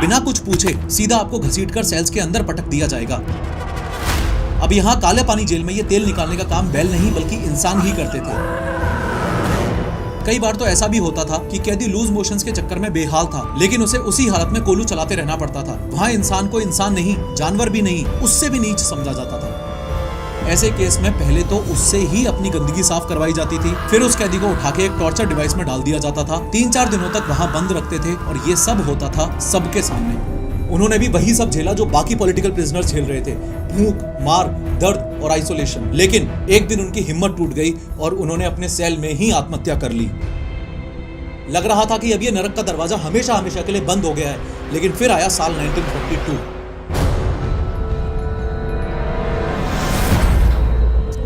बिना कुछ पूछे सीधा आपको घसीटकर सेल्स के अंदर पटक दिया जाएगा। अब यहाँ काले पानी जेल में ये तेल निकालने का काम बैल नहीं बल्कि इंसान ही करते थे। कई बार तो ऐसा भी होता था कि कैदी लूज मोशंस के चक्कर में बेहाल था, लेकिन उसे उसी हालत में कोलू चलाते रहना पड़ता था। वहाँ इंसान को इंसान नहीं, जानवर भी नहीं, उससे भी नीच समझा जाता था। ऐसे केस में पहले तो उससे ही अपनी गंदगी साफ करवाई जाती थी, फिर उस कैदी को उठा के एक टॉर्चर डिवाइस में डाल दिया जाता था। 3-4 दिनों तक वहाँ बंद रखते थे और ये सब होता था सबके सामने। उन्होंने भी वही सब झेला जो बाकी पॉलिटिकल प्रिजनर्स झेल रहे थे, भूख, मार, दर्द और आइसोलेशन। लेकिन एक दिन उनकी हिम्मत टूट गई और उन्होंने अपने सेल में ही आत्महत्या कर ली। लग रहा था कि अब ये नरक का दरवाजा हमेशा हमेशा के लिए बंद हो गया है, लेकिन फिर आया साल 1942।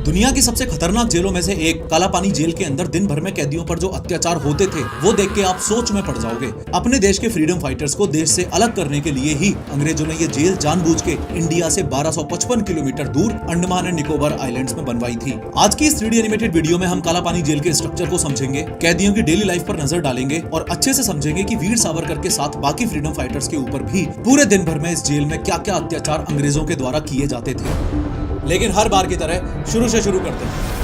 दुनिया की सबसे खतरनाक जेलों में से एक काला पानी जेल के अंदर दिन भर में कैदियों पर जो अत्याचार होते थे वो देख के आप सोच में पड़ जाओगे। अपने देश के फ्रीडम फाइटर्स को देश से अलग करने के लिए ही अंग्रेजों ने ये जेल जानबूझ के इंडिया से 1255 किलोमीटर दूर अंडमान एंड निकोबार आइलैंड्स में बनवाई थी। आज की इस 3D एनिमेटेड वीडियो में हम काला पानी जेल के स्ट्रक्चर को समझेंगे, कैदियों की डेली लाइफ पर नजर डालेंगे और अच्छे से समझेंगे कि वीर सावरकर के साथ बाकी फ्रीडम फाइटर्स के ऊपर भी पूरे दिन भर में इस जेल में क्या क्या अत्याचार अंग्रेजों के द्वारा किए जाते थे। लेकिन हर बार की तरह शुरू से शुरू करते हैं।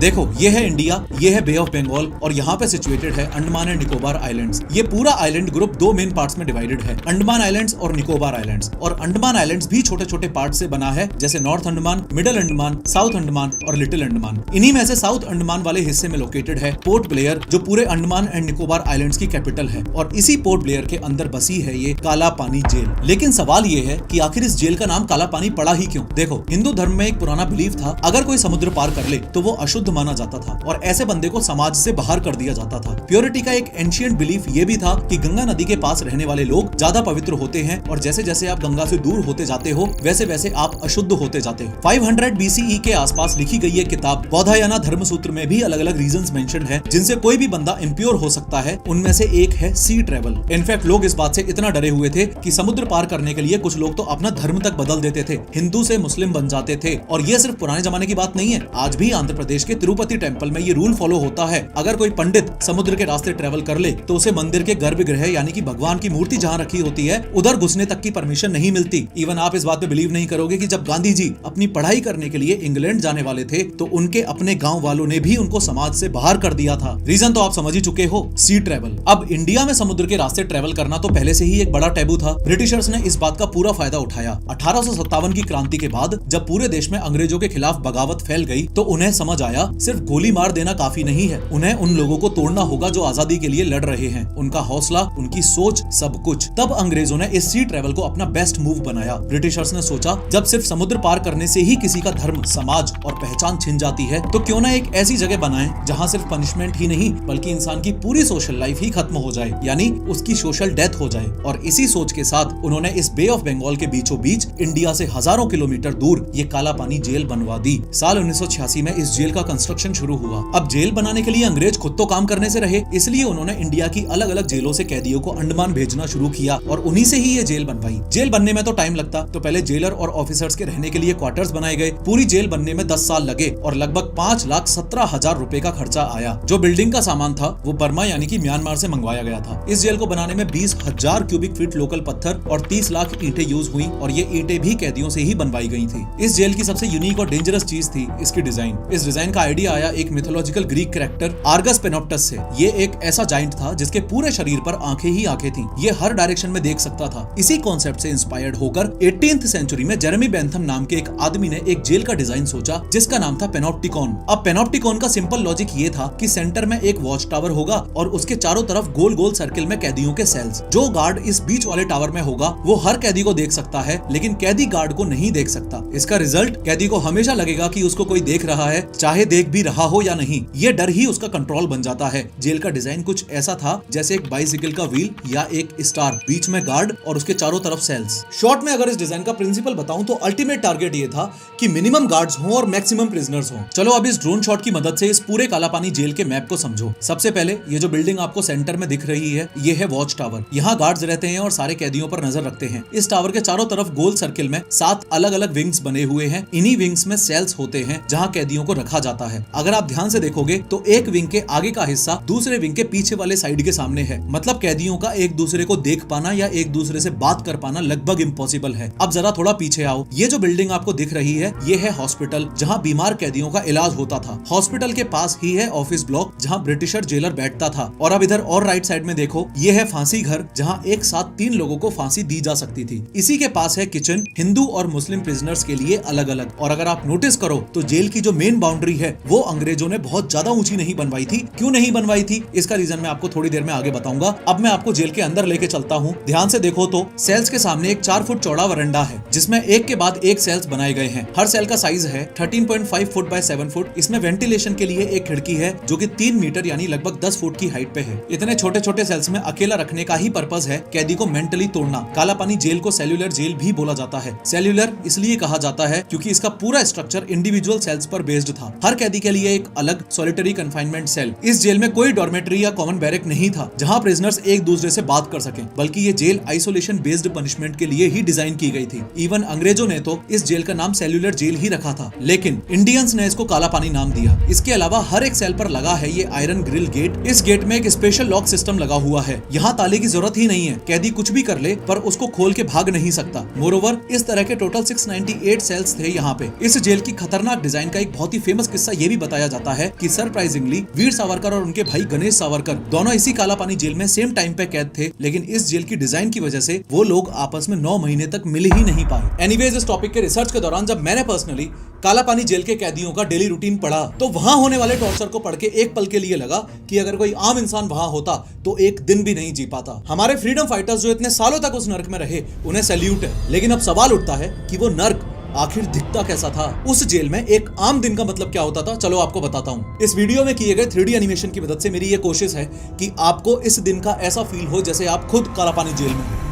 देखो, ये है इंडिया, ये है बे ऑफ बंगाल और यहाँ पे सिचुएटेड है अंडमान एंड निकोबार आइलैंड्स। ये पूरा आइलैंड ग्रुप 2 मेन पार्ट्स में डिवाइडेड है, अंडमान आइलैंड्स और निकोबार आइलैंड्स। और अंडमान आइलैंड्स भी छोटे छोटे पार्ट से बना है, जैसे north Andaman, middle Andaman, south Andaman और लिटिल अंडमान। इन्हीं में से साउथ अंडमान वाले हिस्से में लोकेटेड है पोर्ट ब्लेयर, जो पूरे अंडमान एंड निकोबार आइलैंड्स की कैपिटल है। और इसी पोर्ट ब्लेयर के अंदर बसी है ये काला पानी जेल। लेकिन सवाल ये है कि आखिर इस जेल का नाम काला पानी पड़ा ही क्यों? देखो, हिंदू धर्म में एक पुराना बिलीफ था, अगर कोई समुद्र पार कर ले तो वो अशुद्ध माना जाता था और ऐसे बंदे को समाज से बाहर कर दिया जाता था। प्योरिटी का एक एंशिएंट बिलीफ ये भी था कि गंगा नदी के पास रहने वाले लोग ज्यादा पवित्र होते हैं और जैसे जैसे आप गंगा से दूर होते जाते हो वैसे वैसे आप अशुद्ध होते जाते हो। 500 BCE के आसपास लिखी गई ये किताब बौधायना धर्म सूत्र में भी अलग अलग रीजंस मेंशन है जिनसे कोई भी बंदा इम्प्योर हो सकता है। उनमें से एक है सी ट्रेवल। इनफैक्ट लोग इस बात से इतना डरे हुए थे कि समुद्र पार करने के लिए कुछ लोग तो अपना धर्म तक बदल देते थे, हिंदू से मुस्लिम बन जाते थे। और ये सिर्फ पुराने जमाने की बात नहीं है, आज भी आंध्र प्रदेश के तिरुपति टेम्पल में ये रूल फॉलो होता है। अगर कोई पंडित समुद्र के रास्ते ट्रेवल कर ले तो उसे मंदिर के गर्भगृह यानी कि भगवान की मूर्ति जहाँ रखी होती है उधर घुसने तक की परमिशन नहीं मिलती। इवन आप इस बात पे बिलीव नहीं करोगे कि जब गांधी जी अपनी पढ़ाई करने के लिए इंग्लैंड जाने वाले थे तो उनके अपने गांव वालों ने भी उनको समाज से बाहर कर दिया था। रीजन तो आप समझ ही चुके हो, सी ट्रेवल। अब इंडिया में समुद्र के रास्ते ट्रेवल करना तो पहले से ही एक बड़ा टैबू था। ब्रिटिशर्स ने इस बात का पूरा फायदा उठाया। 1857 की क्रांति के बाद जब पूरे देश में अंग्रेजों के खिलाफ बगावत फैल गई तो उन्हें समझ आया सिर्फ गोली मार देना काफी नहीं है, उन्हें उन लोगों को तोड़ना होगा जो आजादी के लिए लड़ रहे हैं। उनका हौसला, उनकी सोच, सब कुछ। तब अंग्रेजों ने इस सी ट्रेवल को अपना बेस्ट मूव बनाया। ब्रिटिशर्स ने सोचा जब सिर्फ समुद्र पार करने से ही किसी का धर्म, समाज और पहचान छिन जाती है तो क्यों ना एक ऐसी जगह बनाएं जहां सिर्फ पनिशमेंट ही नहीं बल्कि इंसान की पूरी सोशल लाइफ ही खत्म हो जाए, यानी उसकी सोशल डेथ हो जाए। और इसी सोच के साथ उन्होंने इस बे ऑफ बंगाल के बीचों बीच इंडिया से हजारों किलोमीटर दूर ये काला पानी जेल बनवा दी। साल 1986 में इस जेल का कंस्ट्रक्शन शुरू हुआ। अब जेल बनाने के लिए अंग्रेज खुद तो काम करने से रहे, इसलिए उन्होंने इंडिया की अलग अलग जेलों से कैदियों को अंडमान भेजना शुरू किया और उन्हीं से ही ये जेल बनवाई। जेल बनने में तो टाइम लगता, तो पहले जेलर और ऑफिसर्स के रहने के लिए क्वार्टर्स बनाए गए। पूरी जेल बनने में 10 साल लगे और लगभग 5,17,000 रुपए का खर्चा आया। जो बिल्डिंग का सामान था वो बर्मा यानी कि म्यांमार से मंगवाया गया था। इस जेल को बनाने में 20,000 क्यूबिक फीट लोकल पत्थर और 30 लाख ईंटें यूज हुई और ये ईंटें भी कैदियों से ही बनवाई गई थी। इस जेल की सबसे यूनिक और डेंजरस चीज थी इसकी डिजाइन। इस डिजाइन का आइडिया आया एक मिथोलॉजिकल ग्रीक कैरेक्टर आर्गस पेनोप्टस से। ये एक ऐसा जाइंट था जिसके पूरे शरीर पर आंखें ही आंखें थीं। ये हर डायरेक्शन में देख सकता था। इसी कॉन्सेप्ट से इंस्पायर्ड होकर 18th सेंचुरी में जेरेमी बेंथम नाम के एक आदमी ने एक जेल का डिजाइन सोचा जिसका नाम था पेनोप्टिकॉन। अब पेनोप्टिकॉन का सिंपल लॉजिक ये था कि सेंटर में एक वॉच टावर होगा और उसके चारों तरफ गोल गोल सर्किल में कैदियों के सेल्स। जो गार्ड इस बीच वाले टावर में होगा वो हर कैदी को देख सकता है, लेकिन कैदी गार्ड को नहीं देख सकता। इसका रिजल्ट कैदी को हमेशा लगेगा कि उसको कोई देख रहा है, चाहे देख भी रहा हो या नहीं। ये डर ही उसका कंट्रोल बन जाता है। जेल का डिजाइन कुछ ऐसा था जैसे एक बाइसिकल का व्हील या एक स्टार, बीच में गार्ड और उसके चारों तरफ सेल्स। शॉर्ट में अगर इस डिजाइन का प्रिंसिपल बताऊं तो अल्टीमेट टारगेट ये था कि मिनिमम गार्ड्स हों और मैक्सिमम प्रिजनर्स हों। चलो अब इस ड्रोन शॉट की मदद से इस पूरे काला पानी जेल के मैप को समझो। सबसे पहले ये जो बिल्डिंग आपको सेंटर में दिख रही है ये है वॉच टावर। यहाँ गार्ड्स रहते हैं और सारे कैदियों पर नजर रखते हैं। इस टावर के चारों तरफ गोल सर्किल में 7 अलग अलग विंग्स बने हुए हैं। इन्हीं विंग्स में सेल्स होते हैं जहाँ कैदियों को रखा जाता जाता है। अगर आप ध्यान से देखोगे तो एक विंग के आगे का हिस्सा दूसरे विंग के पीछे वाले साइड के सामने है, मतलब कैदियों का एक दूसरे को देख पाना या एक दूसरे से बात कर पाना लगभग इम्पॉसिबल है। अब जरा थोड़ा पीछे आओ, ये जो बिल्डिंग आपको दिख रही है ये है हॉस्पिटल जहाँ बीमार कैदियों का इलाज होता था। हॉस्पिटल के पास ही है ऑफिस ब्लॉक जहाँ ब्रिटिशर जेलर बैठता था। और अब इधर और राइट साइड में देखो, ये है फांसी घर जहाँ एक साथ 3 लोगों को फांसी दी जा सकती थी। इसी के पास है किचन, हिंदू और मुस्लिम प्रिजनर्स के लिए अलग अलग। और अगर आप नोटिस करो तो जेल की जो मेन बाउंड्री है वो अंग्रेजों ने बहुत ज्यादा ऊंची नहीं बनवाई थी। क्यों नहीं बनवाई थी इसका रीजन मैं आपको थोड़ी देर में आगे बताऊंगा। अब मैं आपको जेल के अंदर लेके चलता हूँ। ध्यान से देखो तो सेल्स के सामने एक 4 फुट चौड़ा वरंडा है जिसमें एक के बाद एक सेल्स बनाए गए हैं। हर सेल का साइज है 13.5 फुट बाय 7 फुट। इसमें वेंटिलेशन के लिए एक खिड़की है जो कि 3 मीटर यानी लगभग 10 फुट की हाइट पे है। इतने छोटे छोटे सेल्स में अकेला रखने का ही पर्पस है कैदी को मेंटली तोड़ना। कालापानी जेल को सेल्यूलर जेल भी बोला जाता है। सेल्यूलर इसलिए कहा जाता है क्योंकि इसका पूरा स्ट्रक्चर इंडिविजुअल सेल्स पर बेस्ड था। हर कैदी के लिए एक अलग सॉलिटरी कन्फाइनमेंट सेल। इस जेल में कोई डॉर्मेटरी या कॉमन बैरक नहीं था जहां प्रिजनर्स एक दूसरे से बात कर सकें, बल्कि ये जेल आइसोलेशन बेस्ड पनिशमेंट के लिए ही डिजाइन की गई थी। इवन अंग्रेजों ने तो इस जेल का नाम सेल्यूलर जेल ही रखा था, लेकिन इंडियंस ने इसको कालापानी नाम दिया। इसके अलावा हर एक सेल पर लगा है ये आयरन ग्रिल गेट। इस गेट में एक स्पेशल लॉक सिस्टम लगा हुआ है। यहाँ ताले की जरूरत ही नहीं है, कैदी कुछ भी कर ले पर उसको खोल के भाग नहीं सकता। मोरोवर इस तरह के टोटल 698 सेल्स थे यहाँ पे। इस जेल की खतरनाक डिजाइन का एक बहुत ही फेमस किस्सा ये भी बताया जाता है कि सरप्राइजिंगली वीर सावरकर और उनके भाई गणेश सावरकर दोनों इसी कालापानी जेल में सेम टाइम पे कैद थे, लेकिन इस जेल की डिजाइन की वजह से वो लोग आपस में 9 महीने तक मिल ही नहीं पाए। एनीवेज, इस टॉपिक के रिसर्च के दौरान जब मैंने पर्सनली कालापानी जेल के कैदियों का डेली रूटीन पढ़ा तो वहां होने वाले टॉर्चर को पढ़ के एक पल के लिए लगा कि अगर कोई आम इंसान वहां होता तो एक दिन भी नहीं जी पाता। हमारे फ्रीडम फाइटर्स जो इतने सालों तक उस नर्क में रहे उन्हें सैल्यूट है, लेकिन अब सवाल उठता है कि वो नर्क आखिर दिखता कैसा था। उस जेल में एक आम दिन का मतलब क्या होता था, चलो आपको बताता हूँ। इस वीडियो में किए गए 3D एनिमेशन की मदद से मेरी ये कोशिश है कि आपको इस दिन का ऐसा फील हो जैसे आप खुद कालापानी जेल में हो।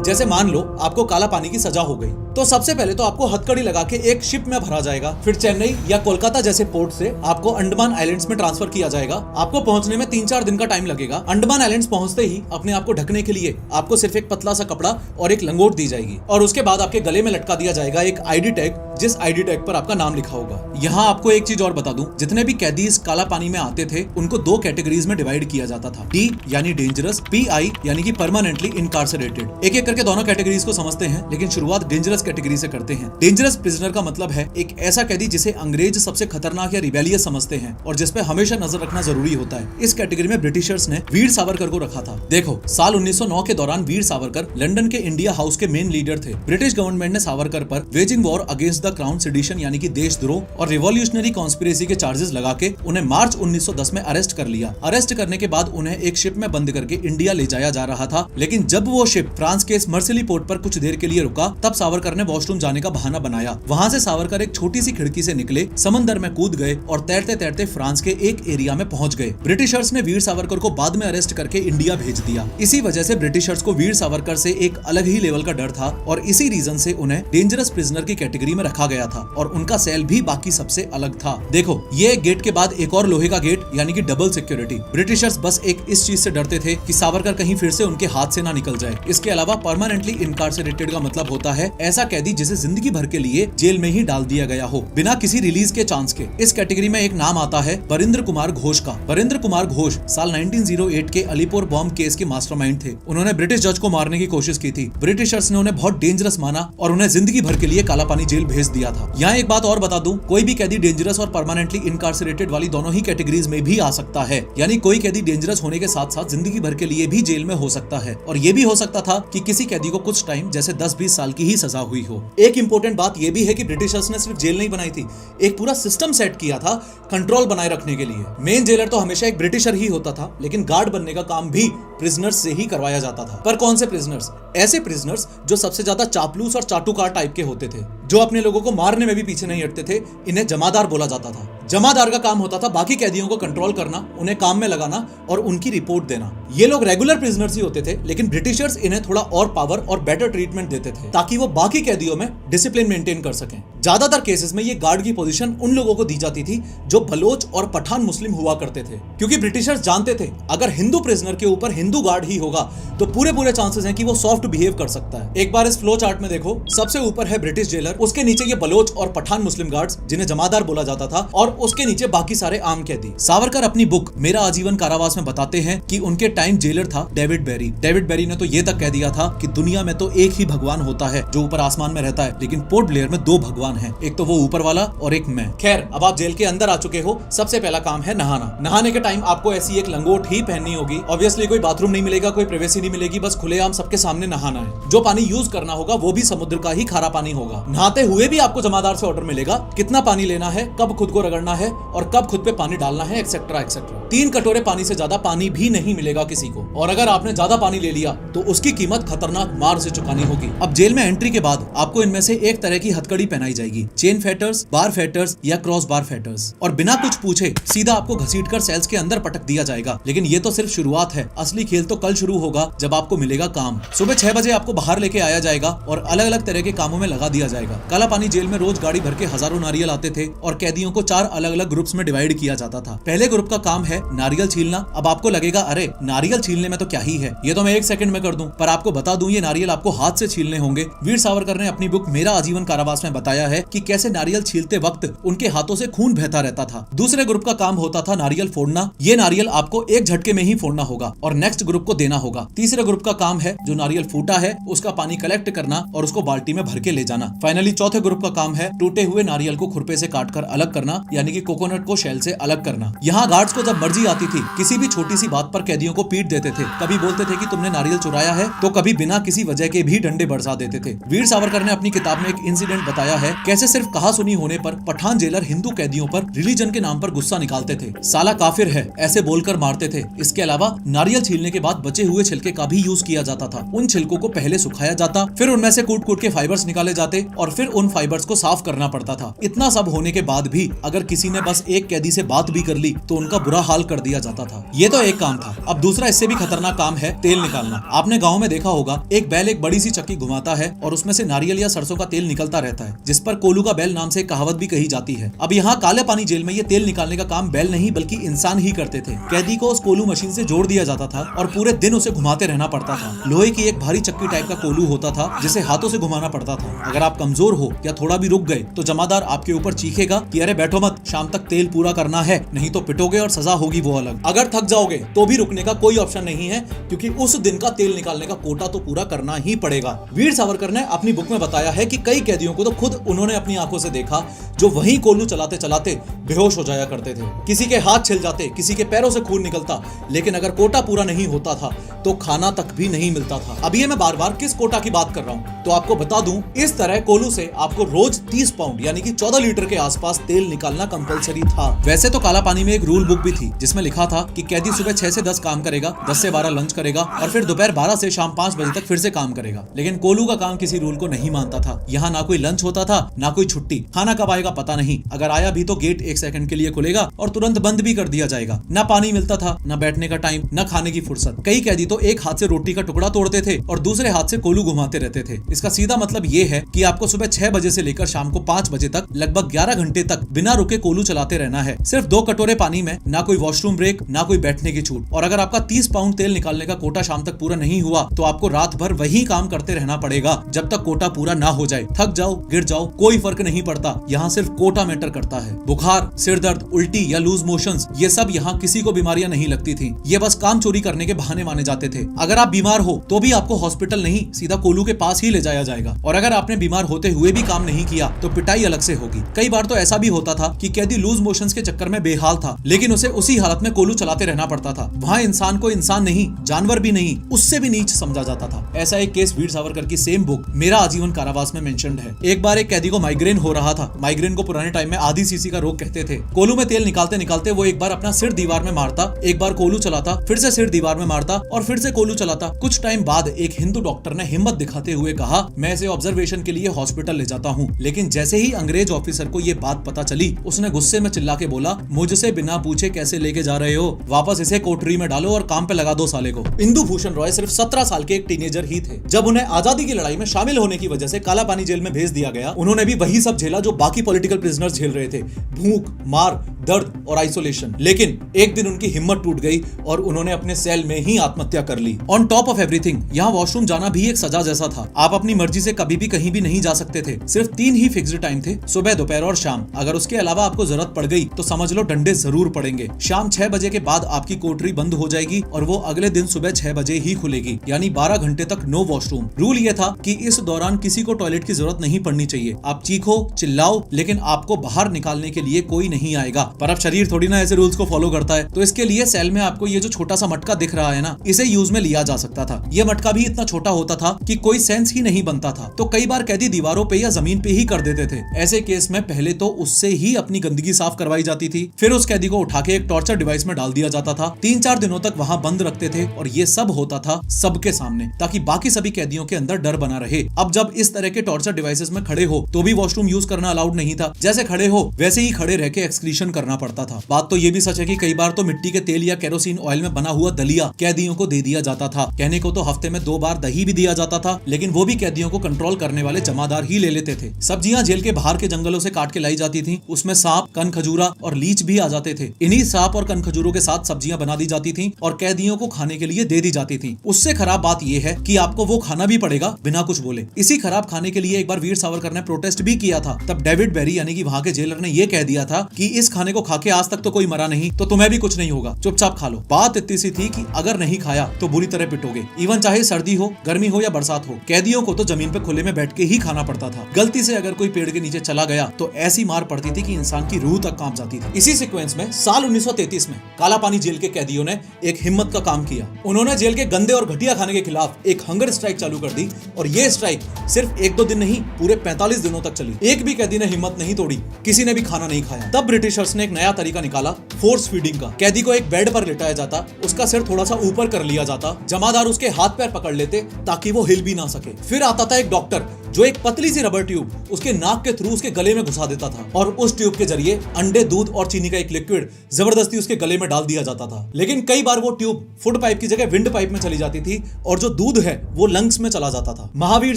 जैसे मान लो आपको काला पानी की सजा हो गई तो सबसे पहले तो आपको हथकड़ी लगा के एक शिप में भरा जाएगा, फिर चेन्नई या कोलकाता जैसे पोर्ट से आपको अंडमान आइलैंड्स में ट्रांसफर किया जाएगा। आपको पहुंचने में 3-4 दिन का टाइम लगेगा। अंडमान आइलैंड्स पहुंचते ही अपने आप को ढकने के लिए आपको सिर्फ एक पतला सा कपड़ा और एक लंगोट दी जाएगी और उसके बाद आपके गले में लटका दिया जाएगा एक ID टैग, जिस ID टैग पर आपका नाम लिखा होगा। यहाँ आपको एक चीज और बता दूं, जितने भी कैदी इस काला पानी में आते थे उनको 2 कैटेगरीज में डिवाइड किया जाता था। D यानी डेंजरस, PI यानी कि परमानेंटली इनकार्सरेटेड। एक एक करके दोनों कैटेगरीज को समझते हैं, लेकिन शुरुआत डेंजरस कैटेगरी से करते हैं। डेंजरस प्रिजनर का मतलब है एक ऐसा कैदी जिसे अंग्रेज सबसे खतरनाक या रिबेलियस समझते हैं और जिस पे हमेशा नजर रखना जरूरी होता है। इस कैटेगरी में ब्रिटिशर्स ने वीर सावरकर को रखा था। देखो, साल 1909 के दौरान वीर सावरकर लंदन के इंडिया हाउस के मेन लीडर थे। ब्रिटिश गवर्नमेंट ने सावरकर पर waging war against the crown sedition यानी कि देशद्रोह और रिवॉल्यूशनरी कॉन्स्पिरेसी के चार्जेस लगा के उन्हें मार्च 1910 में अरेस्ट कर लिया। अरेस्ट करने के बाद उन्हें एक शिप में बंद करके इंडिया ले जाया जा रहा था, लेकिन जब वो शिप फ्रांस के मर्सिली पोर्ट पर कुछ देर के लिए रुका तब सावरकर ने वॉशरूम जाने का बहाना बनाया। वहां से सावरकर एक छोटी सी खिड़की से निकले, समंदर में कूद गए और तैरते तैरते फ्रांस के एक एरिया में पहुंच गए। ब्रिटिशर्स ने वीर सावरकर को बाद में अरेस्ट करके इंडिया भेज दिया। इसी वजह से ब्रिटिशर्स को वीर सावरकर से एक अलग ही लेवल का डर था और इसी रीजन से उन्हें डेंजरस प्रिजनर की कैटेगरी में रखा गया था और उनका सेल भी बाकी सबसे अलग था। देखो, ये गेट के बाद एक और लोहे का गेट यानी कि डबल सिक्योरिटी। ब्रिटिशर्स बस एक इस चीज से डरते थे कि सावरकर कहीं फिर से उनके हाथ से ना निकल जाए। इसके अलावा परमानेंटली इनकार्सरेटेड का मतलब होता है ऐसा कैदी जिसे जिंदगी भर के लिए जेल में ही डाल दिया गया हो बिना किसी रिलीज के चांस के। इस कैटेगरी में एक नाम आता है बरिंद्र कुमार घोष का। बरिंद्र कुमार घोष साल 1908 के अलीपुर बॉम्ब केस के मास्टरमाइंड थे। उन्होंने ब्रिटिश जज को मारने की कोशिश की थी। ब्रिटिशर्स ने उन्हें बहुत डेंजरस माना और उन्हें जिंदगी भर के लिए कालापानी जेल भेज दिया था। यहाँ एक बात और बता दूं, कोई भी कैदी डेंजरस और परमानेंटली इनकार्सरेटेड वाली दोनों ही कैटेगरीज में भी आ सकता है। यानी कोई कैदी डेंजरस होने के साथ साथ जिंदगी भर के लिए भी जेल में हो सकता है और ये भी हो सकता था कि किसी कैदी को कुछ टाइम जैसे 10-20 साल की ही सजा हुई हो। एक इंपॉर्टेंट बात यह भी है कि ब्रिटिशर्स ने सिर्फ जेल नहीं बनाई थी, एक पूरा सिस्टम सेट किया था कंट्रोल बनाए रखने के लिए। मेन जेलर तो हमेशा एक ब्रिटिशर ही होता था, लेकिन गार्ड बनने का काम भी प्रिजनर्स से ही करवाया जाता था। पर कौन से प्रिजनर्स? ऐसे प्रिजनर्स जो सबसे ज्यादा चापलूस और चाटुकार टाइप के होते थे, जो अपने लोगों को मारने में भी पीछे नहीं हटते थे। इन्हें जमादार बोला जाता था। जमादार का काम होता था बाकी कैदियों को कंट्रोल करना, उन्हें काम में लगाना और उनकी रिपोर्ट देना। ये लोग रेगुलर प्रिजनर्स ही होते थे, लेकिन ब्रिटिशर्स इन्हें थोड़ा और पावर और बेटर ट्रीटमेंट देते थे ताकि वो बाकी कैदियों में डिसिप्लिन मेंटेन कर सकें। ज्यादातर केसेस में ये गार्ड की पोजीशन उन लोगों को दी जाती थी जो बलोच और पठान मुस्लिम हुआ करते थे, क्योंकि ब्रिटिशर्स जानते थे अगर हिंदू प्रिजनर के ऊपर हिंदू गार्ड ही होगा तो पूरे चांसेस हैं कि वो सॉफ्ट बिहेव कर सकता है। एक बार इस फ्लो चार्ट में देखो, सबसे ऊपर है ब्रिटिश जेलर, उसके नीचे ये बलोच और पठान मुस्लिम गार्ड्स जिन्हें जमादार बोला जाता था, और उसके नीचे बाकी सारे आम कैदी। सावरकर अपनी बुक मेरा आजीवन कारावास में बताते हैं कि उनके टाइम जेलर था डेविड बेरी। डेविड बेरी ने तो ये तक कह दिया था कि दुनिया में तो एक ही भगवान होता है जो ऊपर आसमान में रहता है, लेकिन पोर्ट ब्लेयर में दो भगवान हैं, एक तो वो ऊपर वाला और एक मैं। खैर, अब आप जेल के अंदर आ चुके हो, सबसे पहला काम है नहाना। नहाने के टाइम आपको ऐसी एक लंगोट ही पहननी होगी। ऑब्वियसली कोई बाथरूम नहीं मिलेगा, कोई प्राइवेसी नहीं मिलेगी, बस खुलेआम सबके सामने नहाना है। जो पानी यूज करना होगा वो भी समुद्र का ही खारा पानी होगा। नहाते हुए भी आपको जमादार से ऑर्डर मिलेगा कितना पानी लेना है, कब खुद को रगड़ना है और कब खुद पे पानी डालना है, एक्सेट्रा एक्सेट्रा। 3 कटोरे पानी से ज्यादा पानी भी नहीं मिलेगा किसी को, और अगर आपने ज्यादा पानी ले लिया तो उसकी कीमत खतरनाक मार से चुकानी होगी। अब जेल में एंट्री के बाद आपको इनमें से एक तरह की हथकड़ी पहनाई जाएगी, चेन फेटर्स, बार फेटर्स या क्रॉस बार फेटर्स, और बिना कुछ पूछे सीधा आपको घसीटकर सेल्स के अंदर पटक दिया जाएगा। लेकिन ये तो सिर्फ शुरुआत है, असली खेल तो कल शुरू होगा जब आपको मिलेगा काम। सुबह 6 बजे आपको बाहर लेके आया जाएगा और अलग अलग तरह के कामों में लगा दिया जाएगा। काला पानी जेल में रोज गाड़ी भर के हजारों नारियल आते थे और कैदियों को 4 अलग अलग ग्रुप्स में डिवाइड किया जाता था। पहले ग्रुप का काम है नारियल छीलना। अब आपको लगेगा अरे नारियल छीलने में तो क्या ही है, ये तो मैं 1 सेकंड में कर दूं, पर आपको बता दूं ये नारियल आपको हाथ से छीलने होंगे। वीर सावरकर ने अपनी बुक मेरा आजीवन कारावास में बताया है कि कैसे नारियल छीलते वक्त उनके हाथों से खून बहता रहता था। दूसरे ग्रुप का काम होता था नारियल फोड़ना। ये नारियल आपको एक झटके में ही फोड़ना होगा और नेक्स्ट ग्रुप को देना होगा। तीसरे ग्रुप का काम है जो नारियल फूटा है उसका पानी कलेक्ट करना और उसको बाल्टी में भर के ले जाना। फाइनली चौथे ग्रुप का काम है टूटे हुए नारियल को खुरपे से काटकर अलग करना, यानी कि कोकोनट को शेल से अलग करना। यहाँ गार्ड्स को जब मर्जी आती थी किसी भी छोटी सी बात पर कैदियों को पीट देते थे। कभी बोलते थे कि तुमने नारियल चुराया है, तो कभी बिना किसी वजह के भी डंडे बरसा देते थे। वीर सावरकर ने अपनी किताब में एक इंसिडेंट बताया है कैसे सिर्फ कहा सुनी होने पर पठान जेलर हिंदू कैदियों पर रिलीजन के नाम पर गुस्सा निकालते थे। साला काफिर है ऐसे बोलकर मारते थे। इसके अलावा नारियल छीलने के बाद बचे हुए छिलके का भी यूज किया जाता था। उन छिलकों को पहले सुखाया जाता, फिर उनमें से कूट कूट के फाइबर्स निकाले जाते और फिर उन फाइबर्स को साफ करना पड़ता था। इतना सब होने के बाद भी अगर किसी ने बस एक कैदी से बात भी कर ली तो उनका बुरा हाल कर दिया जाता था। ये तो एक काम था। अब दूसरा इससे भी खतरनाक काम है तेल निकालना। आपने गाँव में देखा होगा एक बैल एक बड़ी सी चक्की घुमाता है और उसमें से नारियल या सरसों का तेल निकलता रहता है, जिस पर कोलू का बैल नाम से कहावत भी कही जाती है। अब यहाँ काले पानी जेल में ये तेल निकालने का काम बैल नहीं बल्कि इंसान ही करते थे। कैदी को उस कोलू मशीन से जोड़ दिया जाता था और पूरे दिन उसे घुमाते रहना पड़ता था। लोहे की एक भारी चक्की टाइप का कोलू होता था जिसे हाथों से घुमाना पड़ता था। अगर आप कमजोर हो या थोड़ा भी रुक गए तो जमादार आपके ऊपर चीखेगा कि अरे बैठो मत, शाम तक तेल पूरा करना है, नहीं तो पिटोगे और सजा होगी वो अलग। अगर थक जाओगे तो भी रुकने का कोई ऑप्शन नहीं है, क्योंकि उस दिन का तेल निकालने का कोटा तो पूरा करना ही पड़ेगा। वीर सावरकर ने अपनी बुक में बताया है कि कई कैदियों को तो खुद उन्होंने अपनी आंखों से देखा जो वही कोलू चलाते चलाते बेहोश हो जाया करते थे। किसी के हाथ छिल जाते, किसी के पैरों से खून निकलता, लेकिन अगर कोटा पूरा नहीं होता था तो खाना तक भी नहीं मिलता था। अब ये मैं बार बार किस कोटा की बात कर रहा हूँ तो आपको बता दूं, इस तरह कोलू से आपको रोज 30 पाउंड यानी कि 14 लीटर के आसपास तेल निकालना कंपलसरी था। वैसे तो काला पानी में एक रूल बुक भी थी जिसमें लिखा था कि कैदी सुबह 6 से 10 काम करेगा, 10 से 12 लंच करेगा और फिर दोपहर 12 से शाम 5 बजे तक फिर से काम करेगा। लेकिन कोलू का काम किसी रूल को नहीं मानता था। यहाँ ना कोई लंच होता था ना कोई छुट्टी। खाना कब आएगा पता नहीं, अगर आया भी तो गेट 1 सेकंड के लिए खुलेगा और तुरंत बंद भी कर दिया जाएगा। ना पानी मिलता था, ना बैठने का टाइम, ना खाने की फुर्सत। कई कैदी तो एक हाथ से रोटी का टुकड़ा तोड़ते थे और दूसरे हाथ से कोलू घुमाते रहते थे। इसका सीधा मतलब ये है कि आपको सुबह 6 बजे से लेकर शाम को 5 बजे तक लगभग 11 घंटे तक बिना रुके कोलू चलाते रहना है। सिर्फ 2 कटोरे पानी में, ना कोई वॉशरूम ब्रेक, ना कोई बैठने की छूट। और अगर आपका 30 पाउंड तेल निकालने का कोटा शाम तक पूरा नहीं हुआ तो आपको रात भर वही काम करते रहना पड़ेगा जब तक कोटा पूरा ना हो जाए। थक जाओ, गिर जाओ, कोई फर्क नहीं पड़ता। यहाँ सिर्फ कोटा मैटर करता है। बुखार, सिर दर्द, उल्टी या लूज मोशंस, ये सब यहाँ किसी को बीमारियां नहीं लगती थी। ये बस काम चोरी करने के बहाने माने जाते थे। अगर आप बीमार हो तो भी आपको हॉस्पिटल नहीं सीधा कोलू के पास ही ले जाया जाएगा, और अगर आपने बीमार होते हुए भी काम नहीं किया तो पिटाई अलग से होगी। कई बार तो ऐसा भी होता था कि कैदी लूज मोशंस के चक्कर में बेहाल था, लेकिन उसे उसी हालत में कोलू चलाते रहना पड़ता था। वहाँ इंसान को इंसान नहीं, जानवर भी नहीं, उससे भी नीच समझा जाता था। ऐसा एक केस वीर सावरकर की सेम बुक मेरा आजीवन कारावास में मेंशन्ड है। एक बार एक कैदी को माइग्रेन हो रहा था। माइग्रेन को पुराने टाइम में आधी सीसी का रोग कहते थे। कोलू में तेल निकालते निकालते वो एक बार अपना सिर दीवार में मारता, एक बार कोलू चलाता, फिर से सिर दीवार में मारता और फिर से कोलू चलाता। कुछ टाइम बाद एक हिंदू डॉक्टर ने हिम्मत दिखाते हुए कहा, मैं इसे ऑब्जर्वेशन के लिए हॉस्पिटल ले जाता हूँ। लेकिन जैसे ही अंग्रेज ऑफिसर को ये बात पता चली उसने गुस्से में चिल्ला के बोला, मुझसे बिना पूछे कैसे लेके जा रहे हो, वापस इसे कोठरी में डालो और काम पे लगा दो साले को। इंदु भूषण रॉय सिर्फ 17 साल के एक टीनेजर ही थे। जब उन्हें आजादी की लड़ाई में शामिल होने की वजह से काला पानी जेल में भेज दिया गया, उन्होंने भी वही सब झेला जो बाकी पॉलिटिकल प्रिजनर्स झेल रहे थे, भूख, मार, दर्द और आइसोलेशन। लेकिन एक दिन उनकी हिम्मत टूट गई और उन्होंने अपने सेल में ही आत्महत्या कर ली। ऑन टॉप ऑफ एवरीथिंग, यहाँ वॉशरूम जाना भी एक सजा जैसा था। आप अपनी मर्जी से कभी भी कहीं भी नहीं जा सकते थे। सिर्फ 3 ही फिक्स्ड टाइम थे, सुबह, दोपहर और शाम। अगर उसके अलावा आपको जरूरत पड़ गई तो समझ लो डंडे जरूर पड़ेंगे। शाम 6 बजे के बाद आपकी कोठरी बंद हो जाएगी और वो अगले दिन सुबह 6 बजे ही खुलेगी, यानी 12 घंटे तक नो वॉशरूम। रूल ये था कि इस दौरान किसी को टॉयलेट की जरूरत नहीं पड़नी चाहिए। आप चीखो, चिल्लाओ, लेकिन आपको बाहर निकालने के लिए कोई नहीं आएगा। पर अब शरीर थोड़ी ना ऐसे रूल्स को फॉलो करता है, तो इसके लिए सेल में आपको ये जो छोटा सा मटका दिख रहा है ना, इसे यूज में लिया जा सकता था। ये मटका भी इतना छोटा होता था कि कोई सेंस ही नहीं बनता था, तो कई बार कैदी दीवारों पे या जमीन पे ही कर देते थे। ऐसे केस में पहले तो उससे ही अपनी गंदगी साफ करवाई जाती थी, फिर उस कैदी को उठा के एक टॉर्चर डिवाइस में डाल दिया जाता था। 3-4 दिनों तक वहां बंद रखते थे और ये सब होता था सबके सामने, ताकि बाकी सभी कैदियों के अंदर डर बना रहे। अब जब इस तरह के टॉर्चर डिवाइसेस में खड़े हो तो भी वॉशरूम यूज करना अलाउड नहीं था। जैसे खड़े हो वैसे ही खड़े रह के एक्सक्रीशन करना पड़ता था। बात तो ये भी सच है कि कई बार तो मिट्टी के तेल या केरोसिन ऑयल में बना हुआ दलिया कैदियों को दे दिया जाता था। कहने को तो हफ्ते में 2 बार दही भी दिया जाता था, लेकिन वो भी कैदियों को कंट्रोल करने वाले जमादार ही ले लेते थे। सब्जियां जेल के बाहर के जंगलों से काट के लाई जाती थी, उसमें सांप, कन खजूरा और लीच भी आ जाते थे। इन्हीं सांप और कन खजूरों के साथ सब्जियां बना दी जाती थी और कैदियों को खाने के लिए दे दी जाती थी। उससे खराब बात यह है कि आपको वो खाना भी पड़ेगा बिना कुछ बोले। इसी खराब खाने के लिए एक बार वीर सावरकर ने प्रोटेस्ट भी किया था। तब डेविड बेरी यानी कि वहां के जेलर ने यह कह दिया था कि इस खाने को खा के आज तक तो कोई मरा नहीं, तो तुम्हें भी कुछ नहीं होगा, चुपचाप खा लो। बात इतनी सी थी कि अगर नहीं खाया तो बुरी तरह पिटोगे। इवन चाहे सर्दी हो, गर्मी हो या बरसात हो, कैदियों को तो जमीन पे खुले में बैठ के ही खाना पड़ता था। गलती से अगर कोई पेड़ के नीचे चला गया तो ऐसी मार पड़ती थी कि इंसान की रूह तक कांप जाती थी। इसी सीक्वेंस में साल 1933 में काला पानी जेल के कैदियों ने एक हिम्मत का काम किया। उन्होंने जेल के गंदे और घटिया खाने के खिलाफ एक हंगर स्ट्राइक चालू कर दी और ये स्ट्राइक सिर्फ 1-2 दिन नहीं, पूरे 45 दिनों तक चली। एक भी कैदी ने हिम्मत नहीं तोड़ी, किसी ने भी खाना नहीं खाया। तब ब्रिटिशर्स ने एक नया तरीका निकाला, फोर्स फीडिंग का। कैदी को एक बेड पर लिटाया जाता, उसका सिर थोड़ा सा ऊपर कर लिया जाता, जमादार उसके हाथ पैर पकड़ लेते ताकि वो हिल भी ना सके। फिर आता था एक डॉक्टर जो एक पतली सी रबर ट्यूब उसके नाक के थ्रू उसके गले में घुसा देता था और उस ट्यूब के जरिए अंडे, दूध और चीनी का एक लिक्विड जबरदस्ती उसके गले में डाल दिया जाता था। लेकिन कई बार वो ट्यूब फुट पाइप की जगह विंड पाइप में चली जाती थी और जो दूध है वो लंग्स में चला जाता था। महावीर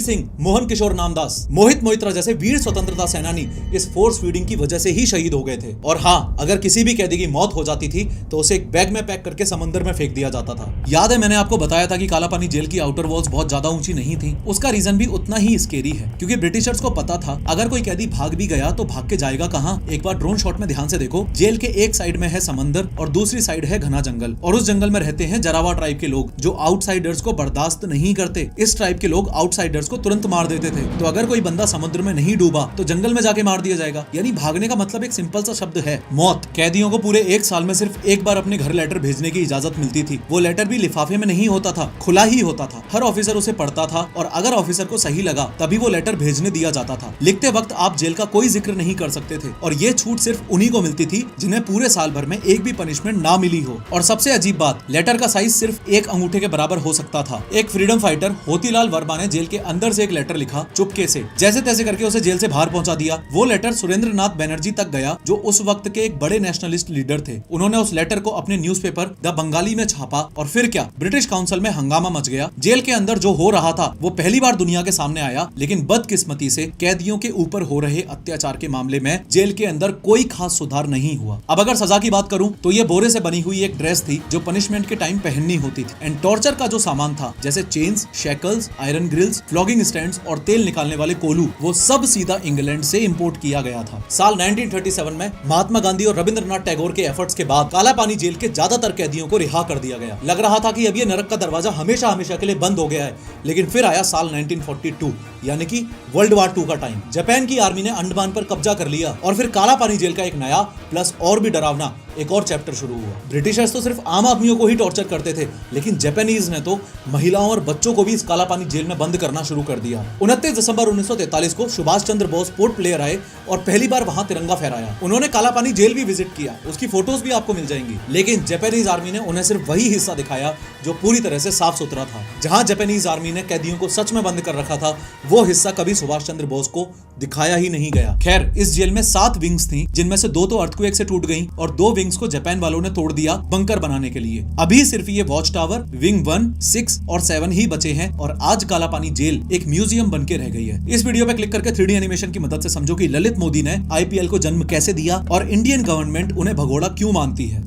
सिंह, मोहन किशोर नामदास, मोहित मोइत्रा जैसे वीर स्वतंत्रता सेनानी इस फोर्स फीडिंग की वजह से ही शहीद हो गए थे। और हाँ, अगर किसी भी कैदी की मौत हो जाती थी तो उसे एक बैग में पैक करके समंदर में फेंक दिया जाता था। याद है मैंने आपको बताया था कि काला पानी जेल की आउटर वॉल्स बहुत ज्यादा ऊंची नहीं थी। उसका रीजन भी उतना ही स्केरी है, क्योंकि ब्रिटिशर्स को पता था अगर कोई कैदी भाग भी गया तो भाग के जाएगा कहां। एक बार ड्रोन शॉट में ध्यान से देखो, जेल के एक साइड में है समंदर और दूसरी साइड है घना जंगल, और उस जंगल में रहते हैं जरावा ट्राइब के लोग जो आउटसाइडर्स को बर्दाश्त नहीं करते। इस ट्राइब के लोग आउटसाइडर्स को तुरंत मार देते थे। तो अगर कोई बंदा समुद्र में नहीं डूबा तो जंगल में जाके मार दिया जाएगा। यानी भागने का मतलब एक सिंपल सा शब्द है, मौत। कैदियों को पूरे 1 साल में सिर्फ एक बार अपने घर लेटर भेजने की इजाजत मिलती थी। वो लेटर भी लिफाफे में नहीं होता था, खुला ही होता था। हर ऑफिसर उसे पढ़ता था और अगर ऑफिसर को सही लगा तभी वो लेटर भेजने दिया जाता था। लिखते वक्त आप जेल का कोई जिक्र नहीं कर सकते थे और ये छूट सिर्फ उन्हीं को मिलती थी जिन्हें पूरे साल भर में एक भी पनिशमेंट ना मिली हो। और सबसे अजीब बात, लेटर का साइज सिर्फ 1 अंगूठे के बराबर हो सकता था। एक फ्रीडम फाइटर होतीलाल वर्मा ने जेल के अंदर से एक लेटर लिखा, चुपके से, जैसे तैसे करके उसे जेल से बाहर पहुंचा दिया। वो लेटर सुरेंद्र नाथ बनर्जी तक गया जो उस वक्त के एक बड़े नेशनलिस्ट लीडर थे। उन्होंने उस लेटर को अपने न्यूज़पेपर द बंगाली में छापा और फिर क्या, ब्रिटिश काउंसिल में हंगामा मच गया। जेल के अंदर जो हो रहा था वो पहली बार दुनिया के सामने आया। लेकिन बदकिस्मती से कैदियों के ऊपर हो रहे अत्याचार के मामले में जेल के अंदर कोई खास सुधार नहीं हुआ। अब अगर सजा की बात करूं तो ये बोरे से बनी हुई एक ड्रेस थी जो पनिशमेंट के टाइम पहननी होती थी। एंड टॉर्चर का जो सामान था जैसे chains, shackles, iron grills, flogging stands और तेल निकालने वाले कोलू, वो सब सीधा इंग्लैंड से इंपोर्ट किया गया था। साल 1937 में महात्मा गांधी और रविंद्रनाथ टैगोर के एफर्ट्स के बाद काला पानी जेल के ज्यादातर कैदियों को रिहा कर दिया गया। लग रहा था कि अब ये नरक का दरवाजा हमेशा हमेशा के लिए बंद हो गया है। लेकिन फिर आया साल 1942 यानी कि वर्ल्ड वॉर 2 का टाइम। जापान की आर्मी ने अंडमान पर कब्जा कर लिया और फिर काला पानी जेल का एक नया प्लस और भी डरावना एक और चैप्टर शुरू हुआ। ब्रिटिशर्स तो सिर्फ आम आदमियों को ही टॉर्चर करते थे, लेकिन जापानीज ने तो महिलाओं और बच्चों को भी इस काला पानी जेल में बंद करना शुरू कर दिया। 29 दिसंबर 1943 को सुभाष चंद्र बोस पोर्ट ब्लेयर आए और पहली बार वहां तिरंगा फहराया। उन्होंने काला पानी जेल भी विजिट किया, उसकी फोटोज भी आपको मिल जाएंगी। लेकिन जापानीज आर्मी ने उन्हें सिर्फ वही हिस्सा दिखाया जो पूरी तरह से साफ सुथरा था। जहां जापानीज आर्मी ने कैदियों को सच में बंद कर रखा था, वो हिस्सा कभी सुभाष चंद्र बोस को दिखाया ही नहीं गया। खैर, इस जेल में 7 विंग्स थी, जिनमें से 2 तो अर्थक्वेक से टूट गईं और 2 विंग्स को जापान वालों ने तोड़ दिया बंकर बनाने के लिए। अभी सिर्फ ये वॉच टावर, विंग 1, 6 और 7 ही बचे हैं और आज काला पानी जेल एक म्यूजियम बन के रह गई है। इस वीडियो पे क्लिक करके 3D एनिमेशन की मदद से समझो कि ललित मोदी ने IPL को जन्म कैसे दिया और इंडियन गवर्नमेंट उन्हें भगोड़ा क्यों मानती है।